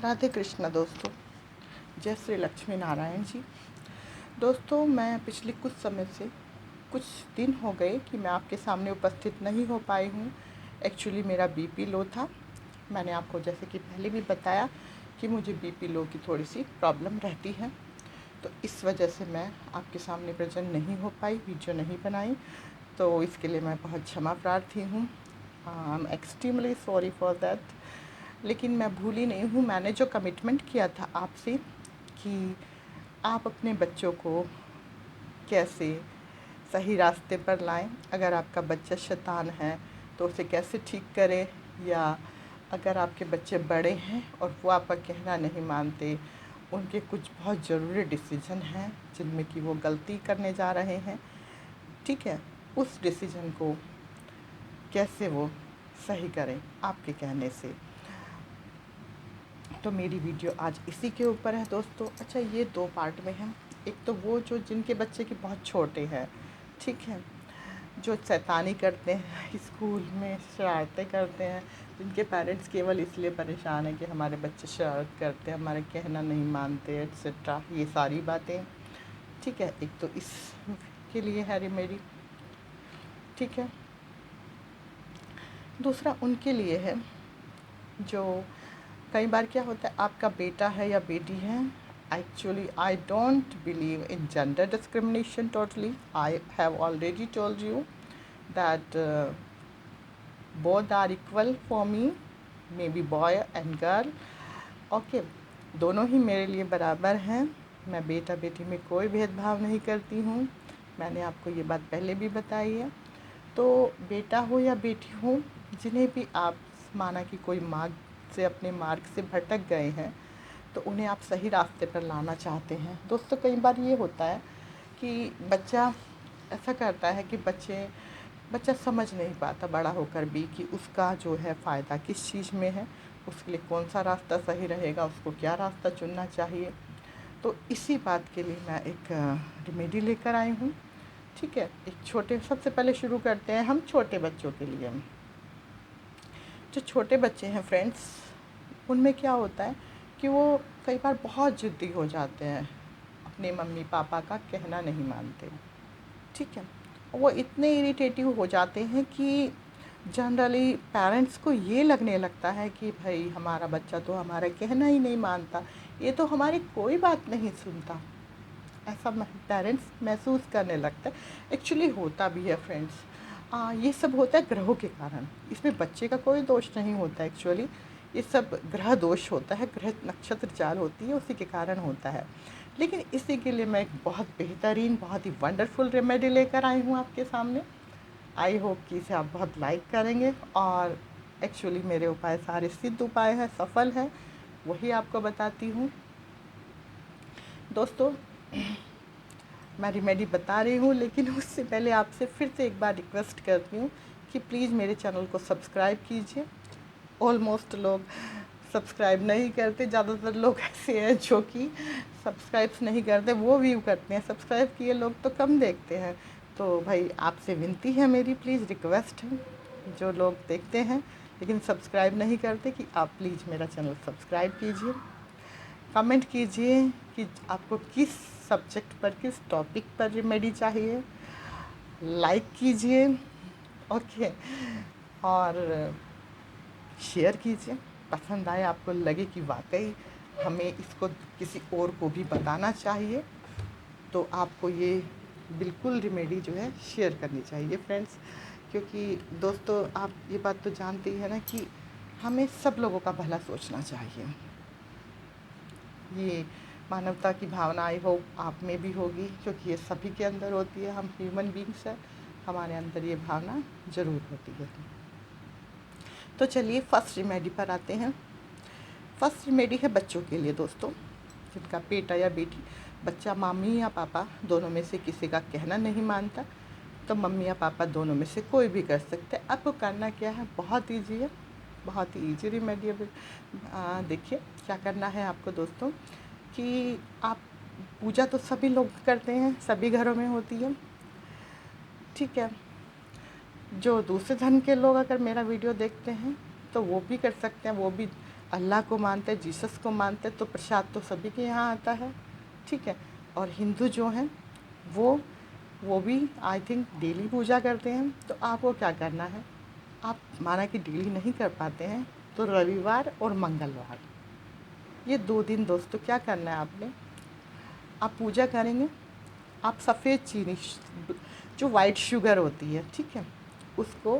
राधे कृष्णा दोस्तों, जय श्री लक्ष्मी नारायण जी। दोस्तों, मैं पिछले कुछ दिन हो गए कि मैं आपके सामने उपस्थित नहीं हो पाई हूँ। एक्चुअली मेरा बीपी लो था। मैंने आपको जैसे कि पहले भी बताया कि मुझे बीपी लो की थोड़ी सी प्रॉब्लम रहती है, तो इस वजह से मैं आपके सामने प्रेजेंट नहीं हो पाई, वीडियो नहीं बनाई। तो इसके लिए मैं बहुत क्षमा प्रार्थी हूँ। I am extremely sorry for that. लेकिन मैं भूली नहीं हूँ, मैंने जो कमिटमेंट किया था आपसे कि आप अपने बच्चों को कैसे सही रास्ते पर लाएं। अगर आपका बच्चा शैतान है तो उसे कैसे ठीक करें, या अगर आपके बच्चे बड़े हैं और वो आपका कहना नहीं मानते, उनके कुछ बहुत ज़रूरी डिसीजन हैं जिनमें कि वो गलती करने जा रहे हैं, ठीक है, उस डिसीजन को कैसे वो सही करें आपके कहने से। तो मेरी वीडियो आज इसी के ऊपर है दोस्तों। अच्छा, ये दो पार्ट में है। एक तो वो जो जिनके बच्चे की बहुत छोटे हैं, ठीक है, जो शैतानी करते हैं, स्कूल में शरारतें करते हैं, जिनके पेरेंट्स केवल इसलिए परेशान हैं कि हमारे बच्चे शरारत करते हैं, हमारे कहना नहीं मानते, एट्सेट्रा, ये सारी बातें, ठीक है। एक तो इसके लिए है रेमेडी, ठीक है। दूसरा उनके लिए है जो कई बार क्या होता है, आपका बेटा है या बेटी है। Actually I don't believe in gender discrimination totally. I have already told you that both are equal for me, may be boy and girl, okay. दोनों ही मेरे लिए बराबर हैं। मैं बेटा बेटी में कोई भेदभाव नहीं करती हूँ। मैंने आपको ये बात पहले भी बताई है। तो बेटा हो या बेटी हो, जिन्हें भी आप माना कि कोई मार्ग से, अपने मार्ग से भटक गए हैं, तो उन्हें आप सही रास्ते पर लाना चाहते हैं। दोस्तों, कई बार ये होता है कि बच्चा ऐसा करता है कि बच्चा समझ नहीं पाता बड़ा होकर भी कि उसका जो है फ़ायदा किस चीज़ में है, उसके लिए कौन सा रास्ता सही रहेगा, उसको क्या रास्ता चुनना चाहिए। तो इसी बात के लिए मैं एक रेमेडी लेकर आई हूँ, ठीक है। सबसे पहले शुरू करते हैं हम छोटे बच्चों के लिए। जो छोटे बच्चे हैं फ्रेंड्स, उनमें क्या होता है कि वो कई बार बहुत ज़िद्दी हो जाते हैं, अपने मम्मी पापा का कहना नहीं मानते, ठीक है। वो इतने इरिटेटिव हो जाते हैं कि जनरली पेरेंट्स को ये लगने लगता है कि भाई हमारा बच्चा तो हमारा कहना ही नहीं मानता, ये तो हमारी कोई बात नहीं सुनता। ऐसा पेरेंट्स महसूस करने लगता है। एक्चुअली होता भी है फ्रेंड्स। ये सब होता है ग्रहों के कारण। इसमें बच्चे का कोई दोष नहीं होता एक्चुअली। ये सब ग्रह दोष होता है, ग्रह नक्षत्र चाल होती है, उसी के कारण होता है। लेकिन इसी के लिए मैं एक बहुत बेहतरीन, बहुत ही वंडरफुल रेमेडी लेकर आई हूँ आपके सामने। आई होप कि इसे आप बहुत लाइक करेंगे। और एक्चुअली मेरे उपाय सारे सिद्ध उपाय हैं, सफल हैं, वही आपको बताती हूँ दोस्तों। मैं रेमेडी बता रही हूँ, लेकिन उससे पहले आपसे फिर से एक बार रिक्वेस्ट करती हूँ कि प्लीज़ मेरे चैनल को सब्सक्राइब कीजिए। ऑलमोस्ट लोग सब्सक्राइब नहीं करते। ज़्यादातर लोग ऐसे हैं जो कि सब्सक्राइब नहीं करते, वो व्यू करते हैं। सब्सक्राइब किए लोग तो कम देखते हैं। तो भाई आपसे विनती है मेरी, प्लीज़ रिक्वेस्ट है, जो लोग देखते हैं लेकिन सब्सक्राइब नहीं करते, कि आप प्लीज़ मेरा चैनल सब्सक्राइब कीजिए। कमेंट कीजिए कि आपको किस सब्जेक्ट पर, किस टॉपिक पर रेमेडी चाहिए। लाइक कीजिए, ओके, और शेयर कीजिए। पसंद आए, आपको लगे कि वाकई हमें इसको किसी और को भी बताना चाहिए, तो आपको ये बिल्कुल रेमेडी जो है शेयर करनी चाहिए फ्रेंड्स। क्योंकि दोस्तों, आप ये बात तो जानते ही हैं ना कि हमें सब लोगों का भला सोचना चाहिए। ये मानवता की भावना आई होप आप में भी होगी, क्योंकि ये सभी के अंदर होती है। हम ह्यूमन बींग्स हैं, हमारे अंदर ये भावना ज़रूर होती है। तो चलिए फर्स्ट रेमेडी पर आते हैं। फर्स्ट रेमेडी है बच्चों के लिए दोस्तों, जिनका बेटा या बेटी, बच्चा मम्मी या पापा दोनों में से किसी का कहना नहीं मानता, तो मम्मी या पापा दोनों में से कोई भी कर सकते हैं। आपको करना क्या है, बहुत ईजी है, बहुत ही ईजी रेमेडी है। देखिए क्या करना है आपको दोस्तों, कि आप पूजा तो सभी लोग करते हैं, सभी घरों में होती है, ठीक है। जो दूसरे धर्म के लोग अगर मेरा वीडियो देखते हैं तो वो भी कर सकते हैं, वो भी अल्लाह को मानते हैं, जीसस को मानते हैं, तो प्रसाद तो सभी के यहाँ आता है, ठीक है। और हिंदू जो हैं वो भी आई थिंक डेली पूजा करते हैं। तो आपको क्या करना है, आप माना कि डेली नहीं कर पाते हैं तो रविवार और मंगलवार, ये 2 दिन दोस्तों क्या करना है आपने, आप पूजा करेंगे। आप सफ़ेद चीनी जो वाइट शुगर होती है, ठीक है, उसको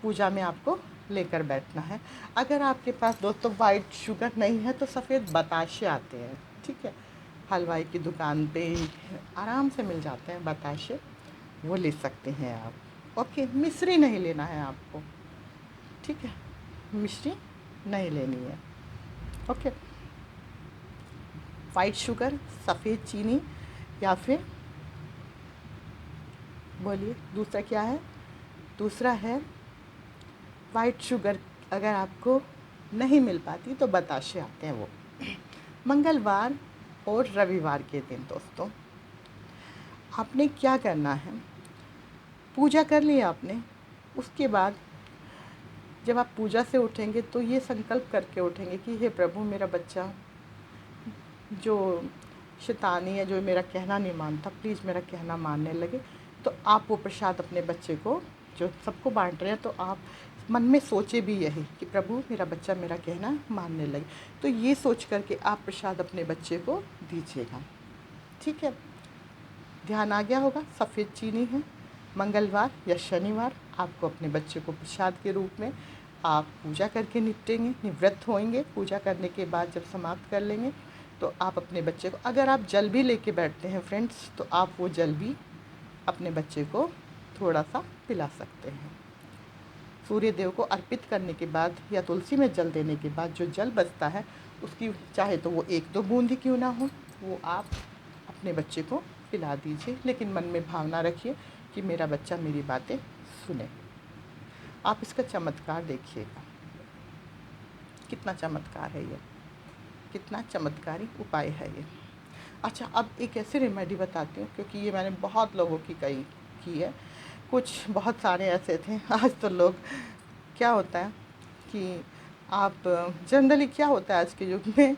पूजा में आपको लेकर बैठना है। अगर आपके पास दोस्तों वाइट शुगर नहीं है तो सफ़ेद बताशे आते हैं, ठीक है, हलवाई की दुकान पे आराम से मिल जाते हैं बताशे, वो ले सकते हैं आप। ओके, मिश्री नहीं लेना है आपको, ठीक है, मिश्री नहीं लेनी है। ओके, वाइट शुगर, सफ़ेद चीनी, या फिर बोलिए दूसरा क्या है, दूसरा है वाइट शुगर। अगर आपको नहीं मिल पाती तो बताशे आते हैं वो। मंगलवार और रविवार के दिन दोस्तों आपने क्या करना है, पूजा कर लिया आपने, उसके बाद जब आप पूजा से उठेंगे तो ये संकल्प करके उठेंगे कि हे प्रभु, मेरा बच्चा जो शैतानी है, जो मेरा कहना नहीं मानता, प्लीज़ मेरा कहना मानने लगे। तो आप वो प्रसाद अपने बच्चे को जो सबको बांट रहे हैं, तो आप मन में सोचे भी यही कि प्रभु मेरा बच्चा मेरा कहना मानने लगे। तो ये सोच करके आप प्रसाद अपने बच्चे को दीजिएगा, ठीक है। ध्यान आ गया होगा, सफ़ेद चीनी है, मंगलवार या शनिवार आपको अपने बच्चे को प्रसाद के रूप में आप पूजा करके निपटेंगे, निवृत्त होएंगे। पूजा करने के बाद जब समाप्त कर लेंगे तो आप अपने बच्चे को, अगर आप जल भी लेके बैठते हैं फ्रेंड्स, तो आप वो जल भी अपने बच्चे को थोड़ा सा पिला सकते हैं। सूर्य देव को अर्पित करने के बाद या तुलसी में जल देने के बाद जो जल बचता है उसकी चाहे तो वो 1-2 बूंद ही क्यों ना हो, वो आप अपने बच्चे को पिला दीजिए, लेकिन मन में भावना रखिए कि मेरा बच्चा मेरी बातें सुने। आप इसका चमत्कार देखिएगा, कितना चमत्कार है ये, कितना चमत्कारी उपाय है ये। अच्छा, अब एक ऐसी रेमेडी बताती हूँ, क्योंकि ये मैंने बहुत लोगों की की है, कुछ बहुत सारे ऐसे थे। आज तो लोग, क्या होता है कि आप जनरली क्या होता है आज के युग में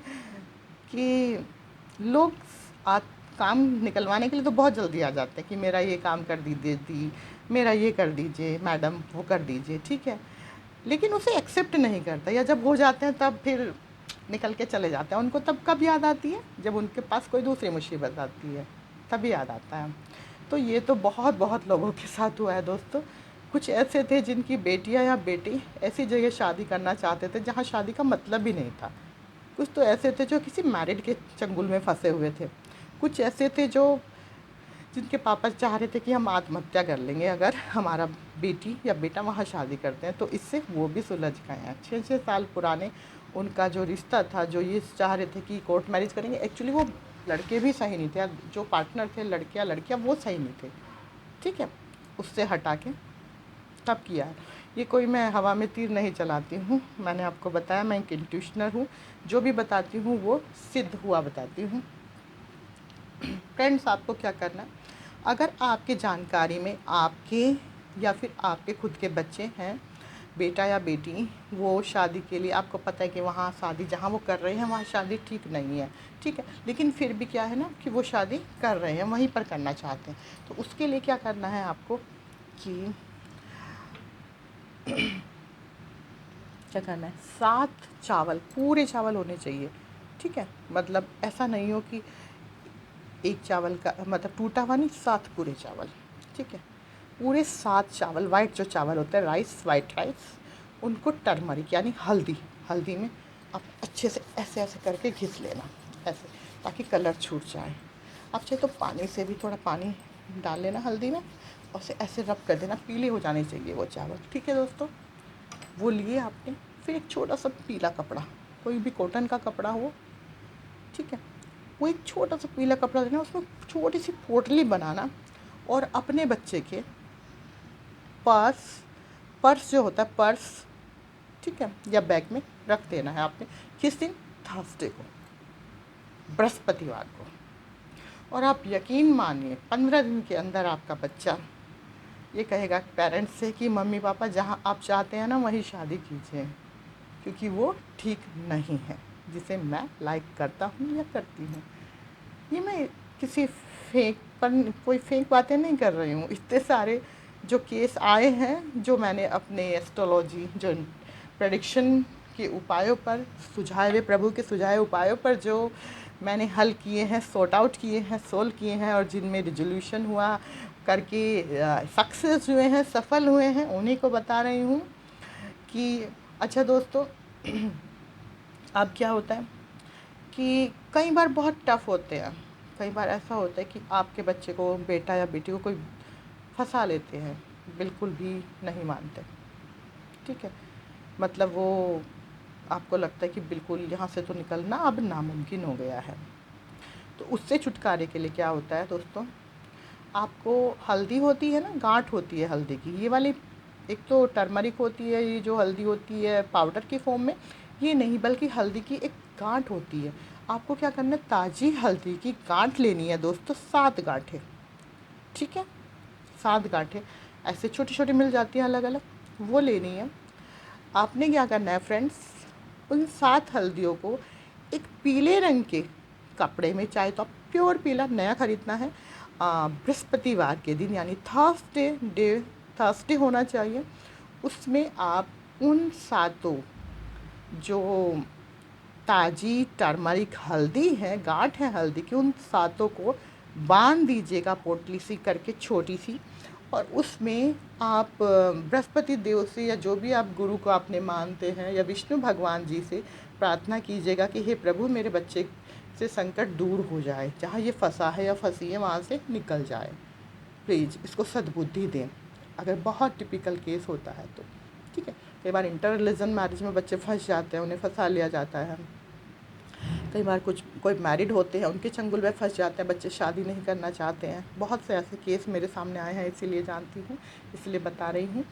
कि लोग आ काम निकलवाने के लिए तो बहुत जल्दी आ जाते हैं कि मेरा ये काम कर दीजिए दी, मेरा ये कर दीजिए मैडम, वो कर दीजिए, ठीक है, लेकिन उसे एक्सेप्ट नहीं करता, या जब हो जाते हैं तब फिर निकल के चले जाते हैं। उनको तब कब याद आती है, जब उनके पास कोई दूसरी मुसीबत आती है, तभी याद आता है। तो ये तो बहुत बहुत लोगों के साथ हुआ है दोस्तों। कुछ ऐसे थे जिनकी बेटियां या बेटी ऐसी जगह शादी करना चाहते थे जहाँ शादी का मतलब भी नहीं था। कुछ तो ऐसे थे जो किसी मैरिड के चंगुल में फंसे हुए थे। कुछ ऐसे थे जो जिनके पापा चाह रहे थे कि हम आत्महत्या कर लेंगे अगर हमारा बेटी या बेटा वहाँ शादी करते हैं, तो इससे वो भी सुलझ गए हैं। 6-6 साल पुराने उनका जो रिश्ता था, जो ये चाह रहे थे कि कोर्ट मैरिज करेंगे, एक्चुअली वो लड़के भी सही नहीं थे, जो पार्टनर थे लड़कियाँ वो सही नहीं थे, ठीक है, उससे हटा के तब किया है। ये कोई मैं हवा में तीर नहीं चलाती हूँ, मैंने आपको बताया मैं एक इंट्यूशनर हूँ, जो भी बताती हूँ वो सिद्ध हुआ बताती हूँ। फ्रेंड्स, आपको क्या करना है, अगर आपके जानकारी में आपके या फिर आपके खुद के बच्चे हैं, बेटा या बेटी, वो शादी के लिए आपको पता है कि वहाँ शादी जहाँ वो कर रहे हैं वहाँ शादी ठीक नहीं है, ठीक है, लेकिन फिर भी क्या है ना कि वो शादी कर रहे हैं, वहीं पर करना चाहते हैं, तो उसके लिए क्या करना है आपको कि क्या करना है, 7 चावल, पूरे चावल होने चाहिए, ठीक है, मतलब ऐसा नहीं हो कि एक चावल का मतलब टूटा हुआ नहीं, 7 पूरे चावल, ठीक है, पूरे 7 चावल, वाइट जो चावल होता है राइस, वाइट राइस, उनको टर्मरिक यानी हल्दी में आप अच्छे से ऐसे ऐसे करके घिस लेना, ऐसे, ताकि कलर छूट जाए। आप चाहे तो पानी से भी थोड़ा पानी डाल लेना हल्दी में, और से ऐसे रब कर देना, पीले हो जाने चाहिए वो चावल, ठीक है दोस्तों। वो लिए आपने, फिर एक छोटा सा पीला कपड़ा, कोई भी कॉटन का कपड़ा हो, ठीक है, वो एक छोटा सा पीला कपड़ा लेना, उसमें छोटी सी पोटली बनाना, और अपने बच्चे के पर्स जो होता है पर्स, ठीक है, या बैग में रख देना है आपने। किस दिन, थर्सडे को, बृहस्पतिवार को। और आप यकीन मानिए 15 दिन के अंदर आपका बच्चा ये कहेगा पेरेंट्स से कि मम्मी पापा जहाँ आप चाहते हैं ना वहीं शादी कीजिए, क्योंकि वो ठीक नहीं है जिसे मैं लाइक करता हूँ या करती हूँ। ये मैं किसी फेक पर कोई फेक बातें नहीं कर रही हूँ। इतने सारे जो केस आए हैं, जो मैंने अपने एस्ट्रोलॉजी जो प्रेडिक्शन के उपायों पर, सुझाए हुए प्रभु के सुझाए उपायों पर जो मैंने हल किए हैं, सॉर्ट आउट किए हैं, सोल्व किए हैं, और जिनमें रिजोल्यूशन हुआ करके सक्सेस हुए हैं, सफल हुए हैं, उन्हीं को बता रही हूँ कि अच्छा दोस्तों, अब क्या होता है कि कई बार बहुत टफ होते हैं। कई बार ऐसा होता है कि आपके बच्चे को, बेटा या बेटी को कोई फंसा लेते हैं, बिल्कुल भी नहीं मानते, ठीक है। मतलब वो, आपको लगता है कि बिल्कुल यहाँ से तो निकलना अब नामुमकिन हो गया है। तो उससे छुटकारे के लिए क्या होता है दोस्तों, आपको हल्दी होती है ना, गांठ होती है हल्दी की, ये वाली, एक तो टर्मरिक होती है, ये जो हल्दी होती है पाउडर की फॉर्म में, ये नहीं, बल्कि हल्दी की एक गांठ होती है। आपको क्या करना है, ताज़ी हल्दी की गांठ लेनी है दोस्तों, 7 गांठें, ठीक है, 7 गांठें ऐसे छोटी छोटी मिल जाती हैं अलग अलग, वो लेनी है। आपने क्या करना है फ्रेंड्स, उन 7 हल्दियों को एक पीले रंग के कपड़े में, चाहे तो आप प्योर पीला नया खरीदना है, बृहस्पतिवार के दिन यानी थर्सडे होना चाहिए, उसमें आप उन 7 जो ताज़ी टर्मरिक हल्दी है, गांठ है हल्दी की, उन 7 को बांध दीजिएगा पोटली सी करके छोटी सी, और उसमें आप बृहस्पति देव से या जो भी आप गुरु को आपने मानते हैं, या विष्णु भगवान जी से प्रार्थना कीजिएगा कि हे प्रभु, मेरे बच्चे से संकट दूर हो जाए, जहाँ ये फंसा है या फंसी है वहाँ से निकल जाए, प्लीज़ इसको सद्बुद्धि दें। अगर बहुत टिपिकल केस होता है तो, ठीक है। कई बार इंटर रिलीजन मैरिज में बच्चे फंस जाते हैं, उन्हें फंसा लिया जाता है। कई बार कुछ कोई मैरिड होते हैं, उनके चंगुल में फंस जाते हैं, बच्चे शादी नहीं करना चाहते हैं। बहुत से ऐसे केस मेरे सामने आए हैं, इसीलिए जानती हूँ, इसलिए बता रही हूँ।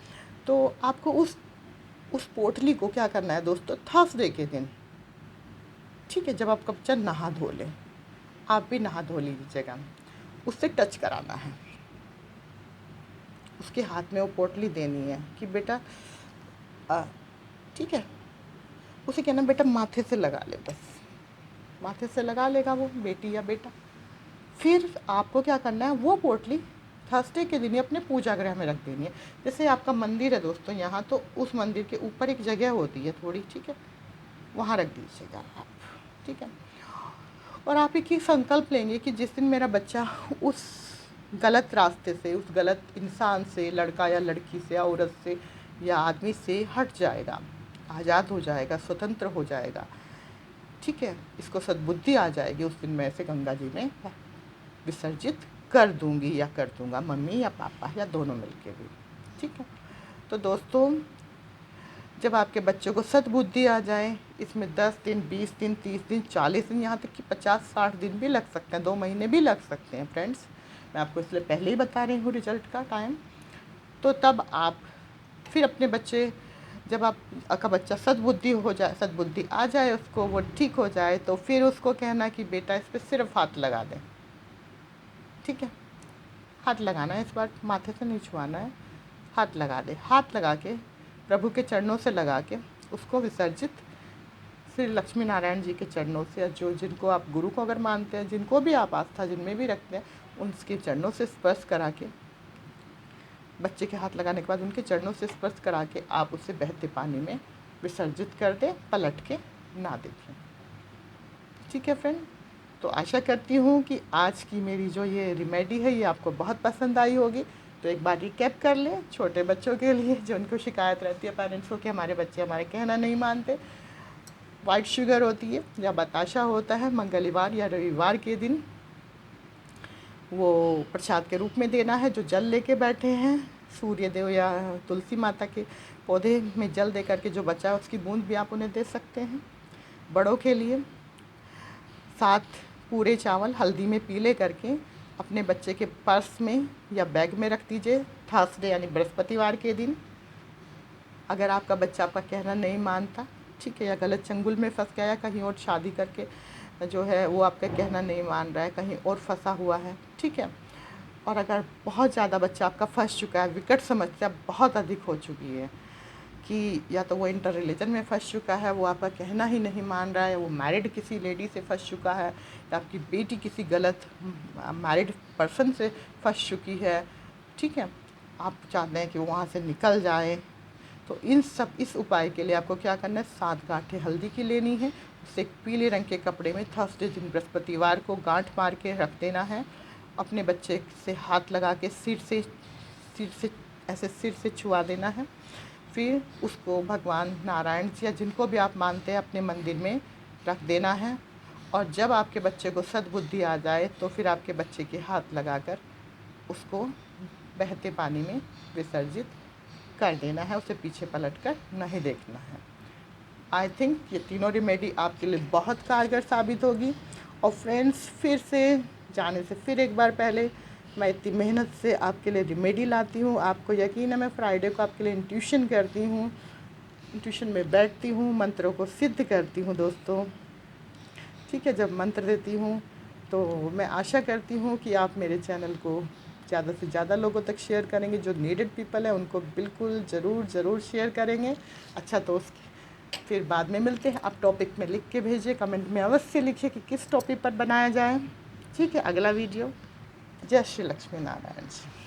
तो आपको उस पोटली को क्या करना है दोस्तों, थर्सडे के दिन, ठीक है, जब आपका बच्चा नहा धो ले, आप भी नहा धो लीजिएगा, उससे टच कराना है, उसके हाथ में वो पोटली देनी है कि बेटा, ठीक है, उसे कहना बेटा माथे से लगा ले, बस माथे से लगा लेगा वो, बेटी या बेटा। फिर आपको क्या करना है, वो पोटली थर्सडे के दिन ही अपने पूजा गृह में रख देनी है। जैसे आपका मंदिर है दोस्तों यहाँ, तो उस मंदिर के ऊपर एक जगह होती है थोड़ी, ठीक है, वहाँ रख दीजिएगा आप, ठीक है। और आप एक ही संकल्प लेंगे कि जिस दिन मेरा बच्चा उस गलत रास्ते से, उस गलत इंसान से, लड़का या लड़की से, या औरत से या आदमी से हट जाएगा, आज़ाद हो जाएगा, स्वतंत्र हो जाएगा, ठीक है, इसको सद्बुद्धि आ जाएगी, उस दिन मैं इसे गंगा जी में विसर्जित कर दूंगी या कर दूंगा, मम्मी या पापा या दोनों मिलके भी, ठीक है। तो दोस्तों, जब आपके बच्चों को सद्बुद्धि आ जाए, इसमें 10 दिन, 20 दिन, 30 दिन, 40 दिन, यहाँ तक कि 50-60 दिन भी लग सकते हैं, 2 महीने भी लग सकते हैं फ्रेंड्स। मैं आपको इसलिए पहले ही बता रही हूँ रिजल्ट का टाइम। तो तब आप फिर अपने बच्चे, जब आपका बच्चा सद्बुद्धि हो जाए, सद्बुद्धि आ जाए उसको, वो ठीक हो जाए, तो फिर उसको कहना कि बेटा इस पर सिर्फ हाथ लगा दें, ठीक है, हाथ लगाना है, इस बार माथे से नहीं छुआना है, हाथ लगा दे, हाथ लगा के प्रभु के चरणों से लगा के उसको विसर्जित श्री लक्ष्मी नारायण जी के चरणों से, या जो जिनको आप गुरु को अगर मानते हैं, जिनको भी आप आस्था जिनमें भी रखते हैं, उनके चरणों से स्पर्श करा के, बच्चे के हाथ लगाने के बाद उनके चरणों से स्पर्श करा के आप उसे बहते पानी में विसर्जित कर दें, पलट के ना देखें, ठीक है फ्रेंड। तो आशा करती हूँ कि आज की मेरी जो ये रेमेडी है, ये आपको बहुत पसंद आई होगी। तो एक बार रिकैप कर लें छोटे बच्चों के लिए, जो उनको शिकायत रहती है पेरेंट्स को कि हमारे बच्चे हमारे कहना नहीं मानते। वाइट शुगर होती है या बताशा होता है, मंगलवार या रविवार के दिन वो प्रसाद के रूप में देना है। जो जल लेके बैठे हैं, सूर्य देव या तुलसी माता के पौधे में जल दे करके जो बचा है उसकी बूंद भी आप उन्हें दे सकते हैं। बड़ों के लिए 7 पूरे चावल हल्दी में पीले करके अपने बच्चे के पर्स में या बैग में रख दीजिए, थर्सडे यानी बृहस्पतिवार के दिन। अगर आपका बच्चा आपका कहना नहीं मानता, ठीक है, या गलत चंगुल में फंस गया, या कहीं और शादी करके जो है वो आपका कहना नहीं मान रहा है, कहीं और फंसा हुआ है, ठीक है, और अगर बहुत ज़्यादा बच्चा आपका फंस चुका है, विकट समस्या बहुत अधिक हो चुकी है कि या तो वो इंटर रिलीजन में फंस चुका है, वो आपका कहना ही नहीं मान रहा है, वो मैरिड किसी लेडी से फंस चुका है, या आपकी बेटी किसी गलत मैरिड पर्सन से फंस चुकी है, ठीक है, आप चाहते हैं कि वो वहाँ से निकल जाए, तो इस उपाय के लिए आपको क्या करना है, 7 गांठें हल्दी की लेनी है, उसे एक पीले रंग के कपड़े में थर्सडे दिन बृहस्पतिवार को गांठ मार के रख देना है। अपने बच्चे से हाथ लगा के सिर से ऐसे सिर से छुआ देना है। फिर उसको भगवान नारायण जी या जिनको भी आप मानते हैं अपने मंदिर में रख देना है। और जब आपके बच्चे को सद्बुद्धि आ जाए तो फिर आपके बच्चे के हाथ लगाकर उसको बहते पानी में विसर्जित कर देना है, उसे पीछे पलट कर नहीं देखना है। आई थिंक ये तीनों रेमेडी आपके लिए बहुत कारगर साबित होगी। और फ्रेंड्स, फिर से जाने से फिर एक बार पहले मैं इतनी मेहनत से आपके लिए रेमेडी लाती हूँ, आपको यकीन है मैं फ्राइडे को आपके लिए इंट्यूशन करती हूँ, इंट्यूशन में बैठती हूँ, मंत्रों को सिद्ध करती हूँ दोस्तों, ठीक है। जब मंत्र देती हूँ तो मैं आशा करती हूँ कि आप मेरे चैनल को ज़्यादा से ज़्यादा लोगों तक शेयर करेंगे, जो नीडेड पीपल है उनको बिल्कुल ज़रूर शेयर करेंगे। अच्छा, तो फिर बाद में मिलते हैं। आप टॉपिक में लिख के भेजिए, कमेंट में अवश्य लिखिए कि किस टॉपिक पर बनाया जाए, ठीक है, अगला वीडियो। जय श्री लक्ष्मी नारायण जी।